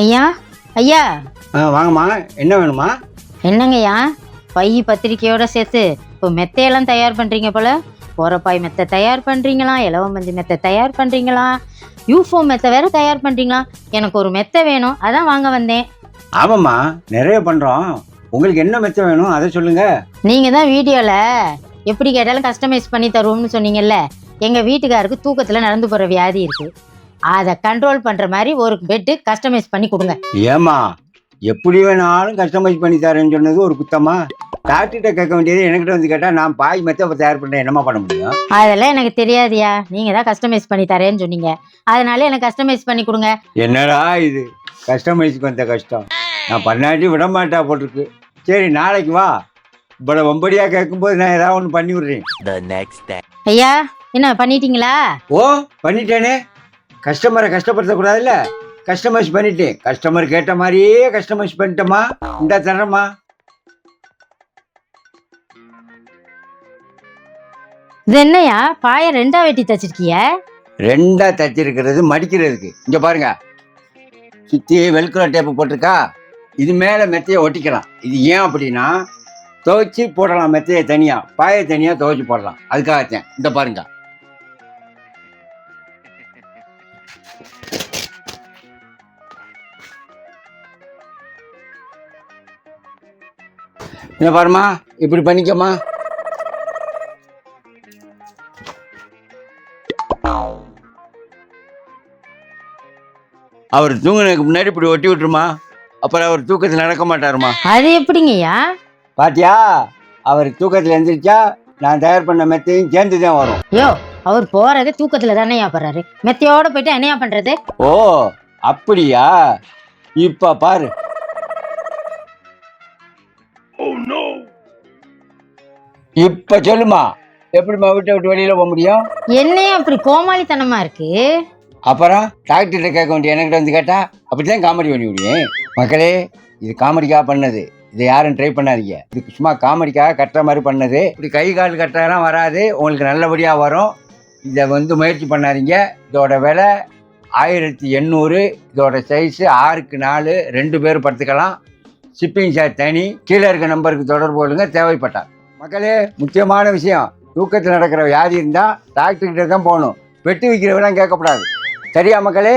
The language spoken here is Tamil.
ஐயா ஐயா வாங்கம்மா, என்ன வேணுமா? என்னங்கய்யா பை பத்திரிக்கையோட சேர்த்து இப்போ மெத்தையெல்லாம் தயார் பண்ணுறீங்க போல. போரப்பாய் மெத்தை தயார் பண்ணுறீங்களா, இலவமஞ்சி மெத்தை தயார் பண்ணுறீங்களா, யூஃபோ மெத்தை வேற தயார் பண்ணுறீங்களா? எனக்கு ஒரு மெத்தை வேணும், அதான் வாங்க வந்தேன். ஆமாம்மா, நிறைய பண்ணுறோம். உங்களுக்கு என்ன மெச்சம் வேணும் அதை சொல்லுங்க. நீங்கள் தான் வீடியோவில் எப்படி கேட்டாலும் கஸ்டமைஸ் பண்ணி தருவோம்னு சொன்னீங்கல்ல. எங்கள் வீட்டுக்காருக்கு தூக்கத்தில் நடந்து போகிற வியாதி இருக்குது, அதை கண்ட்ரோல் பண்ணுற மாதிரி ஒரு பெட்டு கஸ்டமைஸ் பண்ணி கொடுங்க. ஏம்மா, எப்படி வேணாலும் கஸ்டமைஸ் பண்ணி தரேன்னு சொன்னது ஒரு குத்தமா? டாக்டர்கிட்ட கேட்க வேண்டியது என்கிட்ட வந்து கேட்டால் நான் பாய் மெத்தை தயார் பண்ணுறேன், என்னம்மா பண்ண முடியும்? அதெல்லாம் எனக்கு தெரியாதியா, நீங்கள் தான் கஸ்டமைஸ் பண்ணி தரேன்னு சொன்னீங்க, அதனால எனக்கு கஸ்டமைஸ் பண்ணி கொடுங்க. என்னடா இது கஸ்டமைஸ்க்கு வந்த கஷ்டம்? நான் பண்ணாட்டி விட மாட்டா போட்டிருக்கு. சரி, நாளைக்கு வா. இப்போ ஒம்படியாக கேட்கும்போது நான் ஏதாவது ஒன்று பண்ணி விடுறேன். ஐயா, என்ன பண்ணிட்டீங்களா? ஓ, பண்ணிட்டேனே. கஸ்டமரை கஷ்டப்படுத்தக்கூடாதுல்ல, கஸ்டமைஸ் பண்ணிட்டேன். கஸ்டமர் கேட்ட மாதிரியே கஸ்டமைஸ் பண்ணிட்டோமா. இந்த தரமா இது என்னையா பாய ரெண்டா வெட்டி தச்சிருக்கிய? ரெண்டா தச்சிருக்கிறது மடிக்கிறதுக்கு. இங்க பாருங்க, சுத்தி வெல்க்ரோ டேப்பு போட்டிருக்கா. இது மேல மெத்தையை ஒட்டிக்கலாம். இது ஏன் அப்படின்னா, துவைச்சி போடலாம் மெத்தையை தனியா, பாயை தனியா துவைச்சி போடலாம். அதுக்காகத்தான். இந்த பாருங்க, என்ன பாருமா, இப்படி பண்ணிக்கமா. அவர் தூங்குனதுக்கு முன்னாடி இப்படி ஒட்டி விட்டுருமா, அப்புறம் அவர் தூக்கத்தில் நடக்க மாட்டாருமா. அது எப்படிங்கய்யா? பாத்தியா, அவர் தூக்கத்தில் எழுந்திரிச்சா நான் தயார் பண்ண மெத்தையும் சேர்ந்து தான் வரும். யோ, அவர் போறது தூக்கத்துல தானேயா போறாரு, மெத்தையோட போயிட்டு என்னையா பண்றது? ஓ அப்படியா? இப்ப பாரு. இப்ப சொல்லுமா, எப்படிமா விட்டு விட்டு வெளியில போக முடியும்? என்னையா அப்படி கோமாளித்தனமா இருக்கு? அப்புறம் டாக்டர்கிட்ட கேட்க வேண்டிய என்கிட்ட வந்து கேட்டா அப்படித்தான் காமெடி பண்ணி முடியும். மக்களே, இது காமெடிக்காக பண்ணது, இதை யாரும் ட்ரை பண்ணாதீங்க. இதுக்கு சும்மா காமெடிக்காக கட்டுற மாதிரி பண்ணது. இப்படி கை கால் கட்டுறதெல்லாம் வராது, உங்களுக்கு நல்லபடியாக வரும். இதை முயற்சி பண்ணாதீங்க. இதோட விலை 1800. இதோட சைஸு 6க்கு 4, 2 பேர் படுத்துக்கலாம். ஷிப்பிங் சார்ஜ் தனி. கீழே இருக்க நம்பருக்கு தொடர்பு கொள்ளுங்க தேவைப்பட்டால். மக்களே, முக்கியமான விஷயம், தூக்கத்தில் நடக்கிற வியாதி இருந்தால் டாக்டர்கிட்ட தான் போகணும். வெட்டி வைக்கிறவெல்லாம் கேட்கக்கூடாது. சரியா மக்களே?